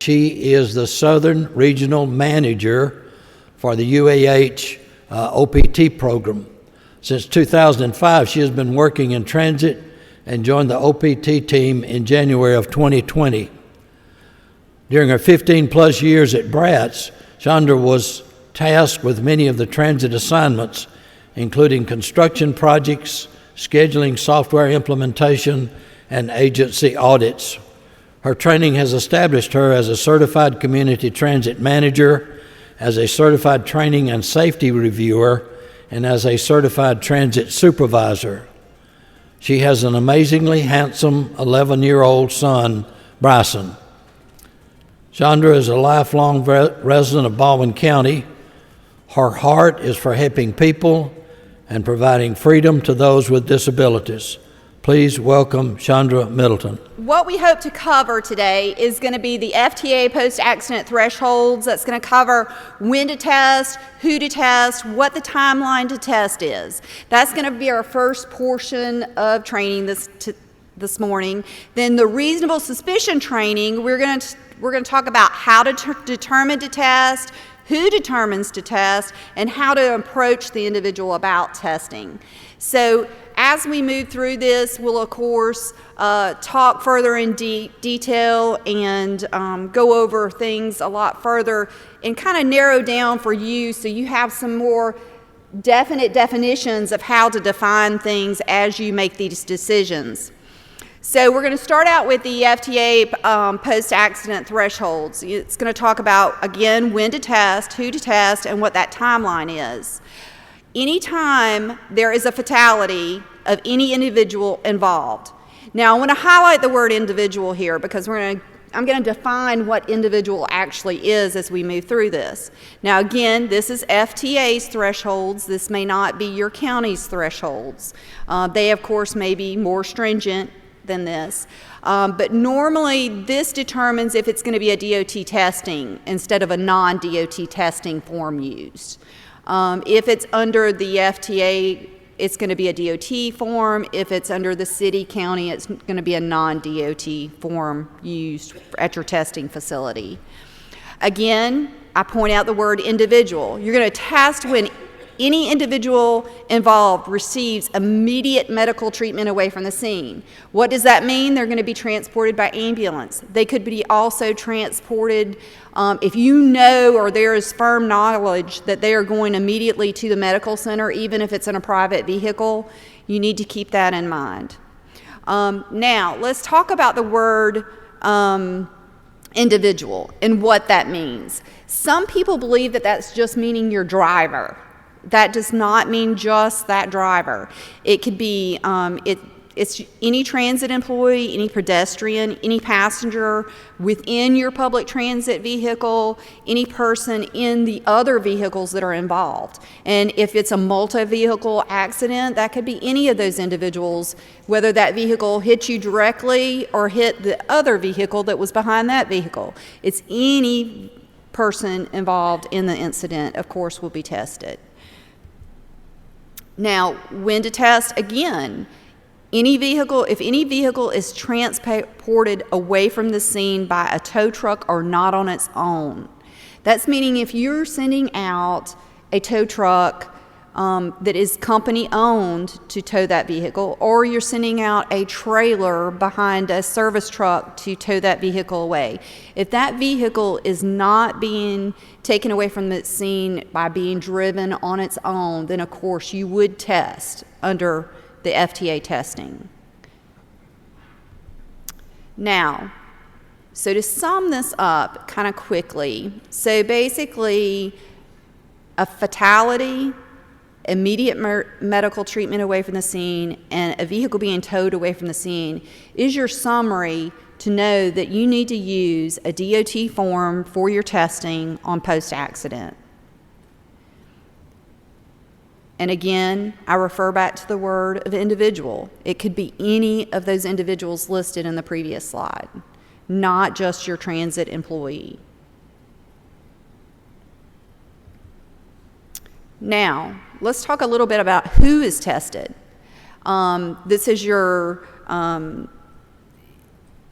She is the Southern Regional Manager for the UAH OPT program. Since 2005, she has been working in transit and joined the OPT team in January of 2020. During her 15-plus years at Bratz, Chandra was tasked with many of the transit assignments, including construction projects, scheduling software implementation, and agency audits. Her training has established her as a certified community transit manager, as a certified training and safety reviewer, and as a certified transit supervisor. She has an amazingly handsome 11-year-old son, Bryson. Chandra is a lifelong resident of Baldwin County. Her heart is for helping people and providing freedom to those with disabilities. Please welcome Chandra Middleton. What we hope to cover today is going to be the FTA post-accident thresholds. That's going to cover when to test, who to test, what the timeline to test is. That's going to be our first portion of training this morning. Then the reasonable suspicion training, we're going to talk about how to determine to test, who determines to test, and how to approach the individual about testing. So as we move through this, we'll of course talk further in detail and go over things a lot further and kind of narrow down for you so you have some more definite definitions of how to define things as you make these decisions. So we're going to start out with the FTA post-accident thresholds. It's going to talk about, again, when to test, who to test, and what that timeline is. Anytime there is a fatality of any individual involved. Now, I want to highlight the word individual here because I'm going to define what individual actually is as we move through this. Now, again, this is FTA's thresholds. This may not be your county's thresholds. They, of course, may be more stringent than this. But normally, this determines if it's going to be a DOT testing instead of a non-DOT testing form used. If it's under the FTA, it's going to be a DOT form. If it's under the city, county, it's going to be a non-DOT form used at your testing facility. Again, I point out the word individual. You're going to test when any individual involved receives immediate medical treatment away from the scene. What does that mean? They're going to be transported by ambulance. They could be also transported if you know or there is firm knowledge that they are going immediately to the medical center, even if it's in a private vehicle. You need to keep that in mind. Now, let's talk about the word individual and what that means. Some people believe that that's just meaning your driver. That does not mean just that driver. It could be it's any transit employee, any pedestrian, any passenger within your public transit vehicle, any person in the other vehicles that are involved. And if it's a multi-vehicle accident, that could be any of those individuals, whether that vehicle hit you directly or hit the other vehicle that was behind that vehicle. It's any person involved in the incident, of course, will be tested. Now, when to test, again, if any vehicle is transported away from the scene by a tow truck or not on its own. That's meaning if you're sending out a tow truck that is company owned to tow that vehicle, or you're sending out a trailer behind a service truck to tow that vehicle away. If that vehicle is not being taken away from the scene by being driven on its own, then of course you would test under the FTA testing. Now, so to sum this up kind of quickly, so basically a fatality, immediate medical treatment away from the scene, and a vehicle being towed away from the scene is your summary to know that you need to use a DOT form for your testing on post-accident. And again, I refer back to the word of individual. It could be any of those individuals listed in the previous slide, not just your transit employee. Now, let's talk a little bit about who is tested. This is your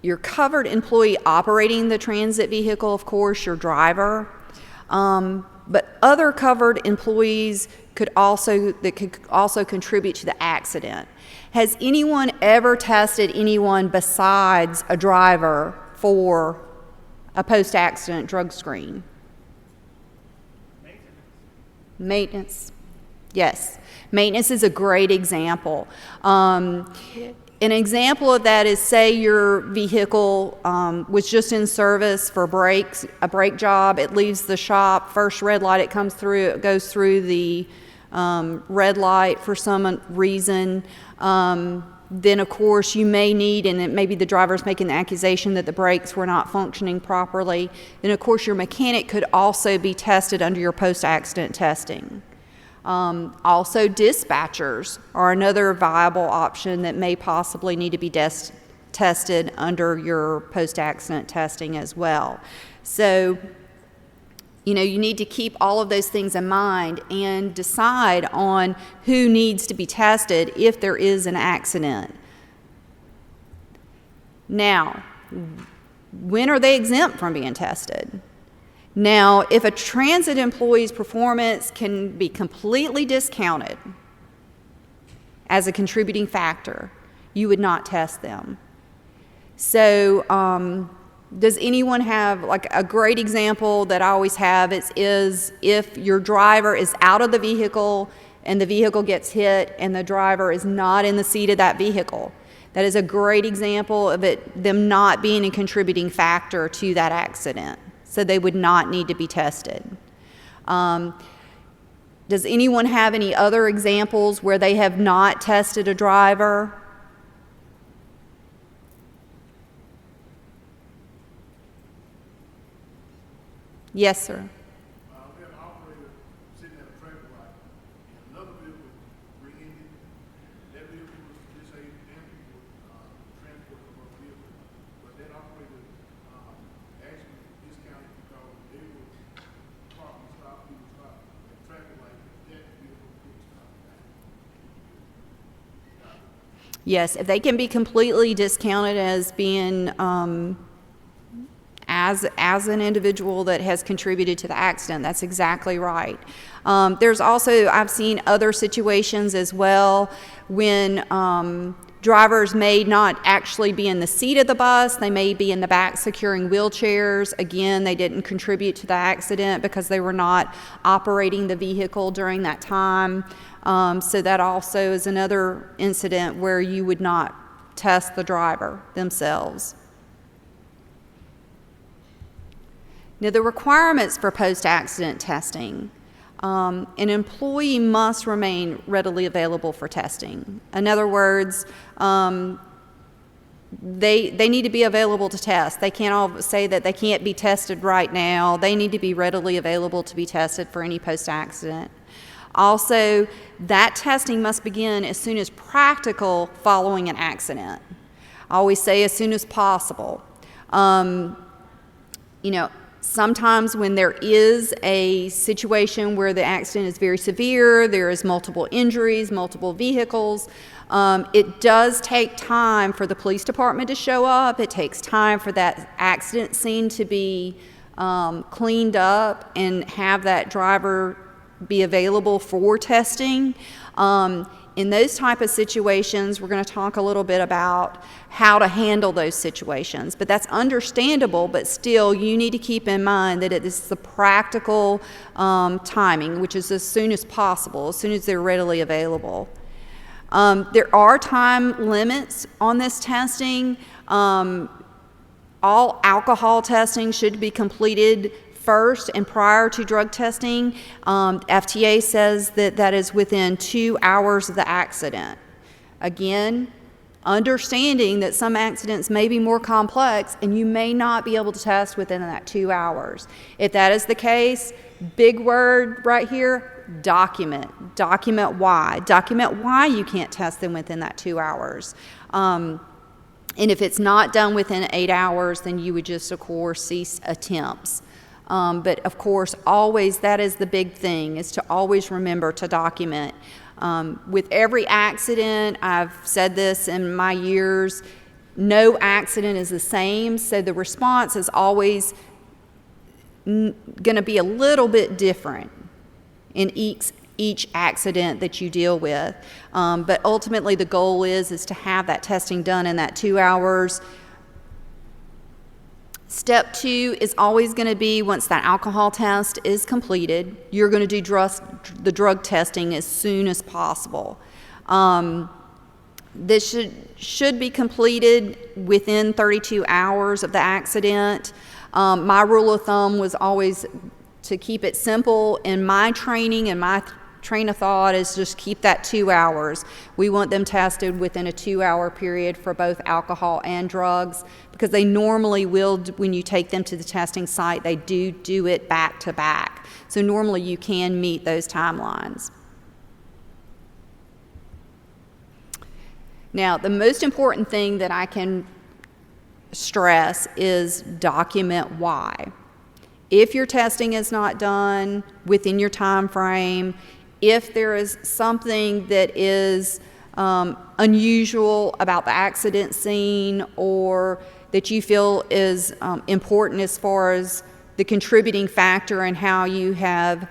your covered employee operating the transit vehicle, of course, your driver, but other covered employees could also contribute to the accident. Has anyone ever tested anyone besides a driver for a post-accident drug screen? Maintenance. Yes. Maintenance is a great example. An example of that is, say your vehicle was just in service for a brake job. It leaves the shop, first red light, it comes through, it goes through the red light for some reason. Then, of course, you may need, and maybe the driver's making the accusation that the brakes were not functioning properly. Then, of course, your mechanic could also be tested under your post-accident testing. Also, dispatchers are another viable option that may possibly need to be tested under your post-accident testing as well. So, you need to keep all of those things in mind and decide on who needs to be tested if there is an accident. Now, when are they exempt from being tested? Now, if a transit employee's performance can be completely discounted as a contributing factor, you would not test them. So, does anyone have, like, a great example that I always have is if your driver is out of the vehicle and the vehicle gets hit and the driver is not in the seat of that vehicle. That is a great example of them not being a contributing factor to that accident. So they would not need to be tested. Does anyone have any other examples where they have not tested a driver? Yes, sir. We had an operator sitting at a traffic light, and another vehicle rear-ended. That vehicle was disabled and people transported from other vehicles. But that operator actually discounted because they were parking stop, people stop at traffic light. That vehicle couldn't stop. Yes, if they can be completely discounted as being as an individual that has contributed to the accident, that's exactly right. There's also, I've seen other situations as well when drivers may not actually be in the seat of the bus, they may be in the back securing wheelchairs. Again, they didn't contribute to the accident because they were not operating the vehicle during that time. So that also is another incident where you would not test the driver themselves. Now, the requirements for post-accident testing. An employee must remain readily available for testing. In other words, they need to be available to test. They can't all say that they can't be tested right now. They need to be readily available to be tested for any post-accident. Also, that testing must begin as soon as practical following an accident. I always say as soon as possible. Sometimes when there is a situation where the accident is very severe, there is multiple injuries, multiple vehicles, it does take time for the police department to show up. It takes time for that accident scene to be cleaned up and have that driver be available for testing. In those type of situations, we're going to talk a little bit about how to handle those situations. But that's understandable, but still you need to keep in mind that it is the practical timing, which is as soon as possible, as soon as they're readily available. There are time limits on this testing. All alcohol testing should be completed first and prior to drug testing. FTA says that is within 2 hours of the accident. Again, understanding that some accidents may be more complex and you may not be able to test within that 2 hours. If that is the case, big word right here, document. Document why. Document why you can't test them within that 2 hours. And if it's not done within 8 hours, then you would just, of course, cease attempts. But of course, always, that is the big thing, is to always remember to document. With every accident, I've said this in my years, no accident is the same, so the response is always going to be a little bit different in each accident that you deal with. But ultimately the goal is to have that testing done in that 2 hours. Step 2 is always going to be, once that alcohol test is completed, you're going to do the drug testing as soon as possible. This should be completed within 32 hours of the accident. My rule of thumb was always to keep it simple. In my training and my train of thought is just keep that 2 hours. We want them tested within a 2-hour period for both alcohol and drugs, because they normally will, when you take them to the testing site, they do it back to back. So normally you can meet those timelines. Now, the most important thing that I can stress is document why. If your testing is not done within your time frame, if there is something that is unusual about the accident scene, or that you feel is important as far as the contributing factor and how you have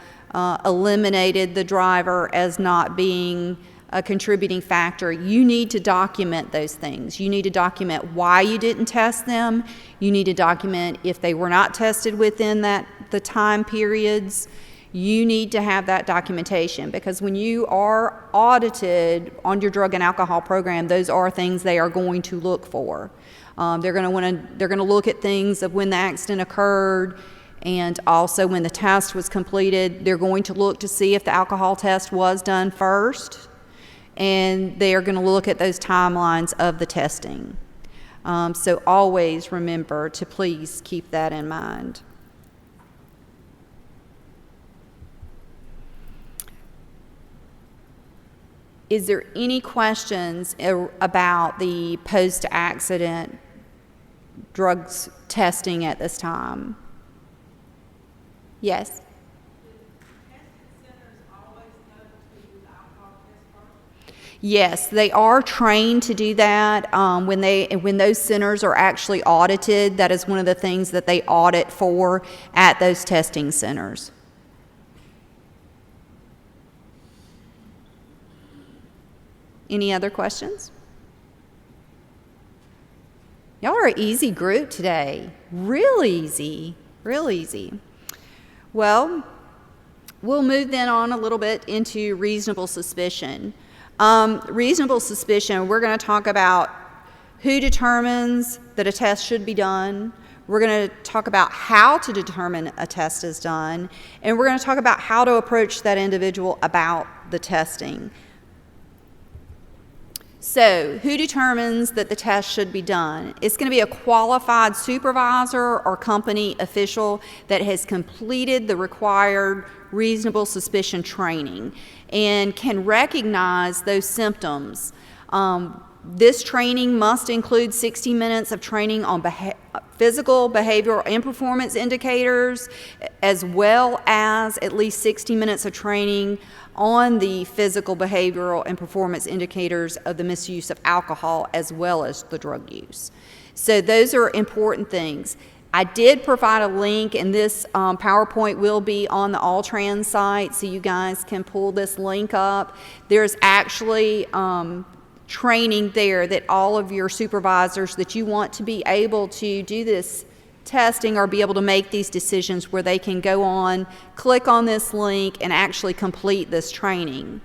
eliminated the driver as not being a contributing factor, you need to document those things. You need to document why you didn't test them. You need to document if they were not tested within the time periods. You need to have that documentation, because when you are audited on your drug and alcohol program, those are things they are going to look for. They're going to look at things of when the accident occurred, and also when the test was completed. They're going to look to see if the alcohol test was done first, and they are going to look at those timelines of the testing. So always remember to please keep that in mind. Is there any questions about the post-accident drugs testing at this time? Yes? Yes, they are trained to do that. When those centers are actually audited, that is one of the things that they audit for at those testing centers. Any other questions? Y'all are an easy group today. Real easy, real easy. Well, we'll move then on a little bit into reasonable suspicion. Reasonable suspicion, we're going to talk about who determines that a test should be done. We're going to talk about how to determine a test is done. And we're going to talk about how to approach that individual about the testing. So, who determines that the test should be done? It's going to be a qualified supervisor or company official that has completed the required reasonable suspicion training and can recognize those symptoms. This training must include 60 minutes of training on physical, behavioral, and performance indicators, as well as at least 60 minutes of training on the physical, behavioral, and performance indicators of the misuse of alcohol as well as the drug use. So those are important things. I did provide a link, and this PowerPoint will be on the AllTrans site, so you guys can pull this link up. There's actually training there that all of your supervisors that you want to be able to do this testing or be able to make these decisions, where they can go on, click on this link, and actually complete this training.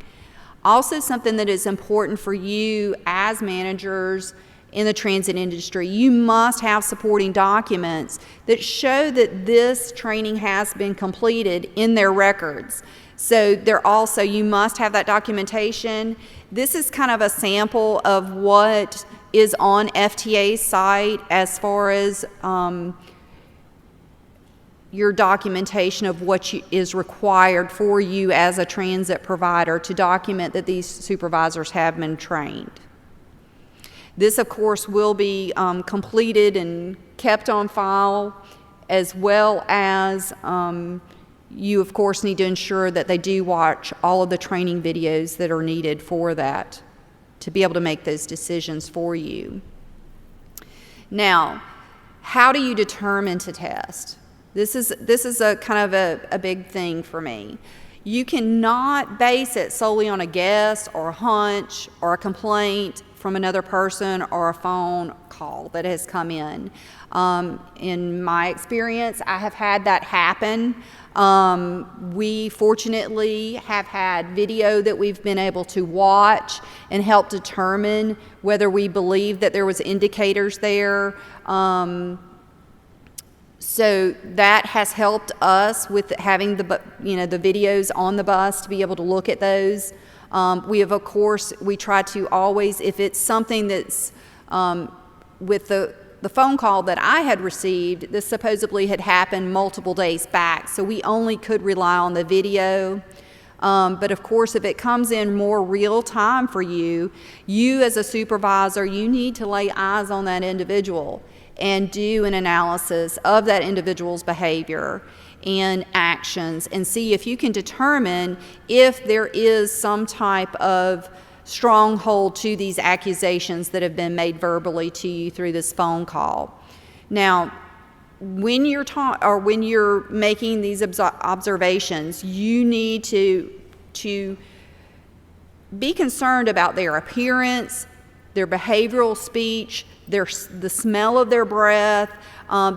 Also, something that is important for you as managers in the transit industry, you must have supporting documents that show that this training has been completed in their records. So you must have that documentation. This is kind of a sample of what is on FTA's site as far as your documentation of what is required for you as a transit provider to document that these supervisors have been trained. This, of course, will be completed and kept on file, as well as you, of course, need to ensure that they do watch all of the training videos that are needed for that to be able to make those decisions for you. Now, how do you determine to test? This is a kind of a big thing for me. You cannot base it solely on a guess or a hunch or a complaint from another person or a phone call that has come in. In my experience, I have had that happen. We fortunately have had video that we've been able to watch and help determine whether we believe that there was indicators there. So that has helped us with having the videos on the bus to be able to look at those. We try to always, if it's something that's with the phone call that I had received, this supposedly had happened multiple days back, so we only could rely on the video. But of course, if it comes in more real time for you as a supervisor, you need to lay eyes on that individual and do an analysis of that individual's behavior and actions and see if you can determine if there is some type of stronghold to these accusations that have been made verbally to you through this phone call. Now, when you're making these observations, you need to be concerned about their appearance, their behavioral speech, the smell of their breath.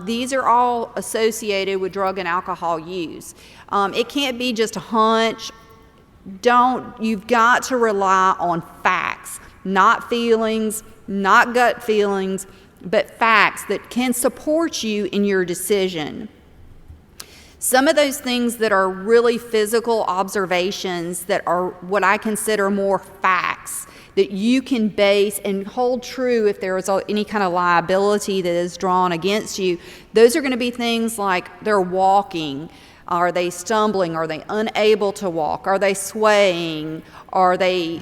These are all associated with drug and alcohol use. It can't be just a hunch. You've got to rely on facts, not feelings, not gut feelings, but facts that can support you in your decision. Some of those things that are really physical observations that are what I consider more facts that you can base and hold true if there is any kind of liability that is drawn against you. Those are going to be things like they're walking. Are they stumbling? Are they unable to walk? Are they swaying? Are they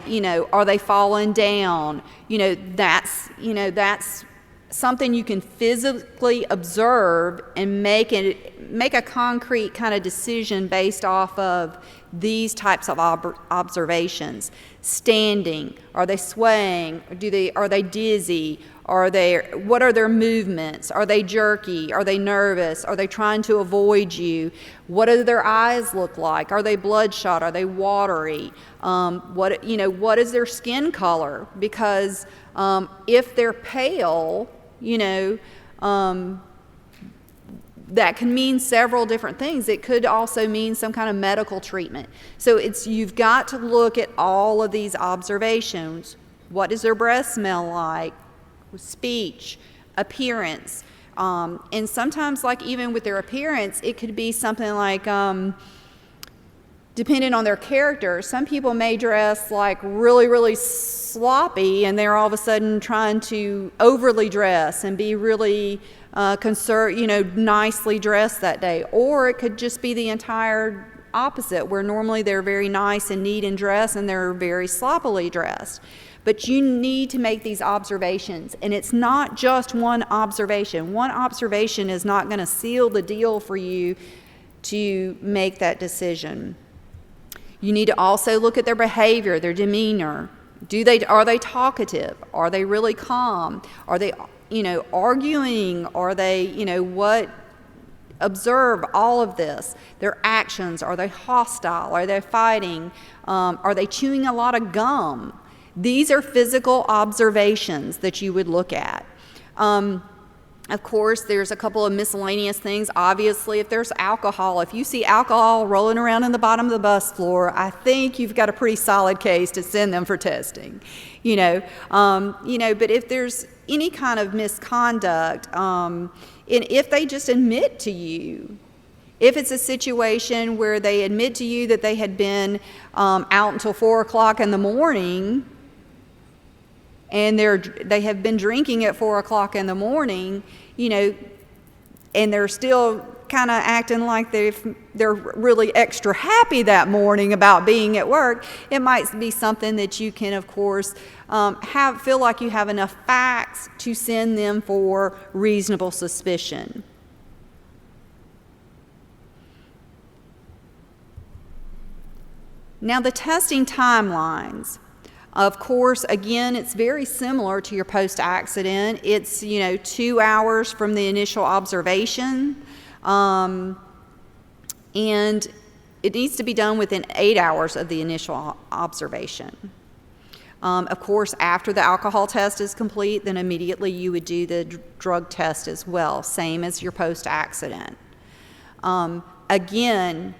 falling down? That's something you can physically observe and make a concrete kind of decision based off of these types of observations. Standing, are they swaying? Are they dizzy? What are their movements? Are they jerky? Are they nervous? Are they trying to avoid you? What do their eyes look like? Are they bloodshot? Are they watery? What is their skin color? Because if they're pale, that can mean several different things. It could also mean some kind of medical treatment. So you've got to look at all of these observations. What does their breath smell like? Speech, appearance. And sometimes, like even with their appearance, it could be something like, depending on their character, some people may dress like really, really sloppy, and they're all of a sudden trying to overly dress and be really nicely dressed that day. Or it could just be the entire opposite, where normally they're very nice and neat in dress and they're very sloppily dressed. But you need to make these observations, and it's not just one observation. One observation is not going to seal the deal for you to make that decision. You need to also look at their behavior, their demeanor. Are they talkative? Are they really calm? Are they arguing? Are they observe all of this. Their actions, are they hostile? Are they fighting? Are they chewing a lot of gum? These are physical observations that you would look at. Of course, there's a couple of miscellaneous things. Obviously, if there's alcohol, if you see alcohol rolling around in the bottom of the bus floor, I think you've got a pretty solid case to send them for testing. But if there's any kind of misconduct, and if they just admit to you, if it's a situation where they admit to you that they had been out until 4 o'clock in the morning, and they have been drinking at 4 o'clock in the morning, and they're still kind of acting like they're really extra happy that morning about being at work, it might be something that you can, of course, feel like you have enough facts to send them for reasonable suspicion. Now, the testing timelines. Of course, again, it's very similar to your post-accident. It's, 2 hours from the initial observation, and it needs to be done within 8 hours of the initial observation. Of course, after the alcohol test is complete, then immediately you would do the drug test as well, same as your post-accident. Again,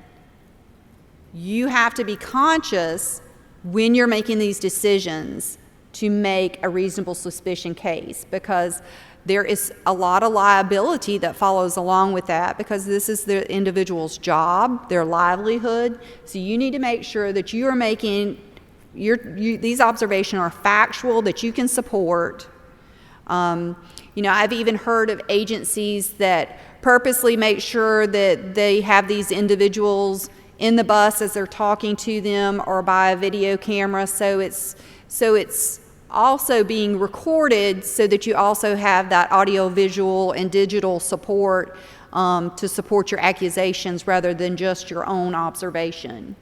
you have to be conscious when you're making these decisions to make a reasonable suspicion case, because there is a lot of liability that follows along with that, because this is the individual's job, their livelihood. So you need to make sure that you are making these observations are factual, that you can support. I've even heard of agencies that purposely make sure that they have these individuals in the bus as they're talking to them, or by a video camera, so it's also being recorded, so that you also have that audio, visual, and digital support to support your accusations rather than just your own observation.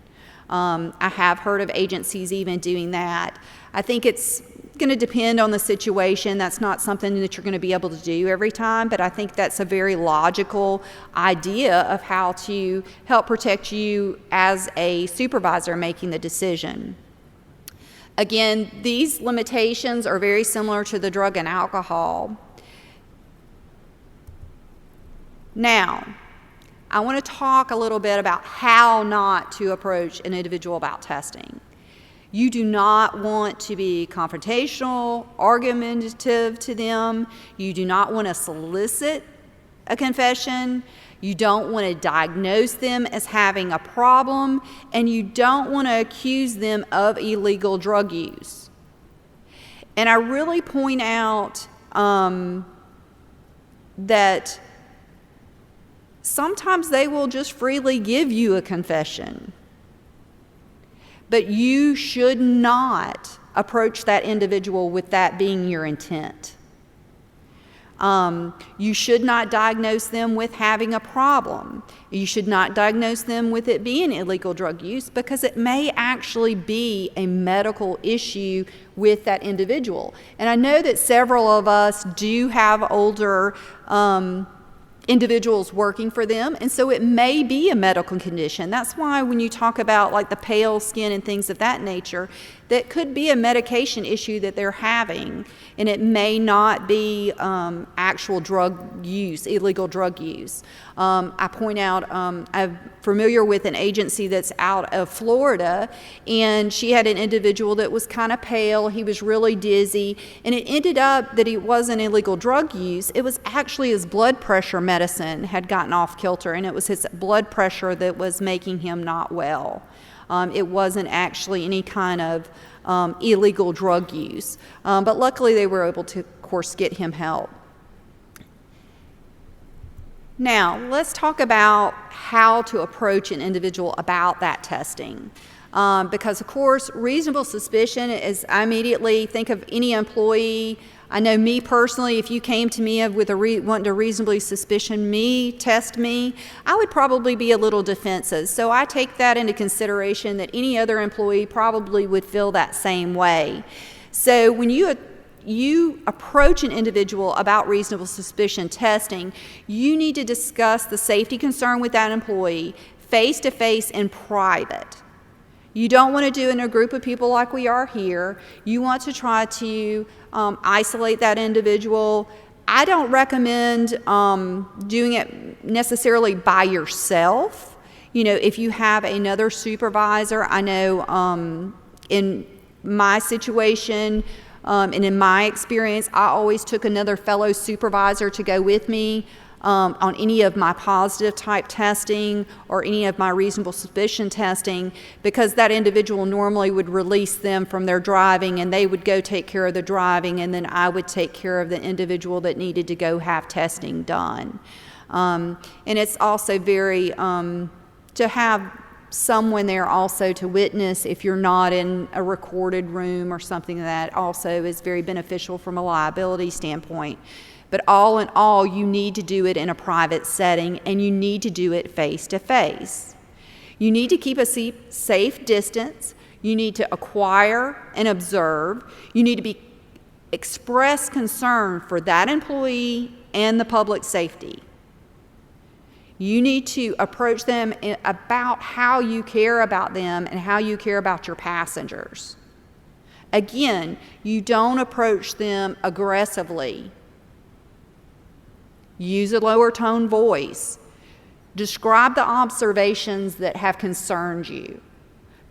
I have heard of agencies even doing that. I think it's going to depend on the situation. That's not something that you're going to be able to do every time, but I think that's a very logical idea of how to help protect you as a supervisor making the decision. Again, these limitations are very similar to the drug and alcohol. Now, I want to talk a little bit about how not to approach an individual about testing. You do not want to be confrontational, argumentative to them. You do not want to solicit a confession. You don't want to diagnose them as having a problem, and you don't want to accuse them of illegal drug use. And I really point out that sometimes they will just freely give you a confession. But you should not approach that individual with that being your intent. You should not diagnose them with having a problem. You should not diagnose them with it being illegal drug use, because it may actually be a medical issue with that individual. And I know that several of us do have older individuals working for them, and so it may be a medical condition. That's why when you talk about like the pale skin and things of that nature, that could be a medication issue that they're having, and it may not be actual drug use, illegal drug use. I point out, I'm familiar with an agency that's out of Florida, and she had an individual that was kind of pale, he was really dizzy, and it ended up that it wasn't illegal drug use, it was actually his blood pressure medicine had gotten off kilter, and it was his blood pressure that was making him not well. It wasn't actually any kind of illegal drug use. But luckily they were able to, of course, get him help. Now, let's talk about how to approach an individual about that testing. Because, of course, reasonable suspicion is, I immediately think of any employee. I know me personally, if you came to me with wanting to reasonably suspicion me, test me, I would probably be a little defensive. So I take that into consideration that any other employee probably would feel that same way. So when you approach an individual about reasonable suspicion testing, you need to discuss the safety concern with that employee face-to-face in private. You don't want to do it in a group of people like we are here. You want to try to isolate that individual. I don't recommend doing it necessarily by yourself. If you have another supervisor, I know in my situation and in my experience, I always took another fellow supervisor to go with me on any of my positive type testing or any of my reasonable suspicion testing, because that individual normally would release them from their driving and they would go take care of the driving, and then I would take care of the individual that needed to go have testing done. And it's also very, to have someone there also to witness if you're not in a recorded room or something, that also is very beneficial from a liability standpoint. But all in all, you need to do it in a private setting, and you need to do it face to face. You need to keep a safe distance. You need to acquire and observe. You need to express concern for that employee and the public safety. You need to approach them about how you care about them and how you care about your passengers. Again, you don't approach them aggressively. Use a lower tone voice. Describe the observations that have concerned you.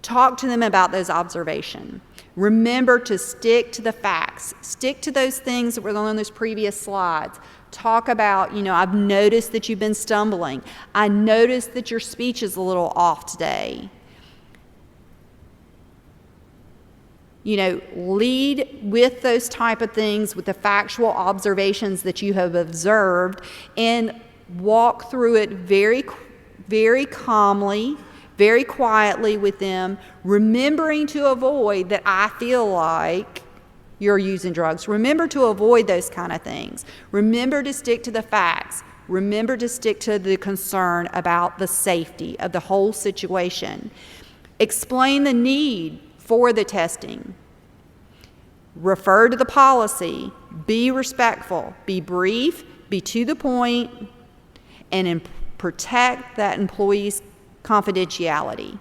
Talk to them about those observations. Remember to stick to the facts. Stick to those things that were on those previous slides. Talk about, I've noticed that you've been stumbling. I noticed that your speech is a little off today. Lead with those type of things, with the factual observations that you have observed, and walk through it very, very calmly, very quietly with them, remembering to avoid that I feel like you're using drugs. Remember to avoid those kind of things. Remember to stick to the facts. Remember to stick to the concern about the safety of the whole situation. Explain the need for the testing. Refer to the policy. Be respectful. Be brief. Be to the point. And protect that employee's confidentiality.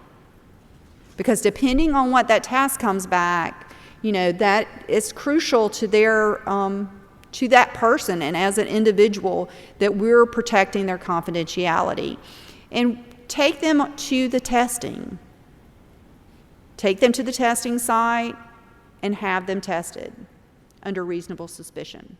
Because depending on what that task comes back, that is crucial to to that person and as an individual, that we're protecting their confidentiality. And take them to the testing. Take them to the testing site and have them tested under reasonable suspicion.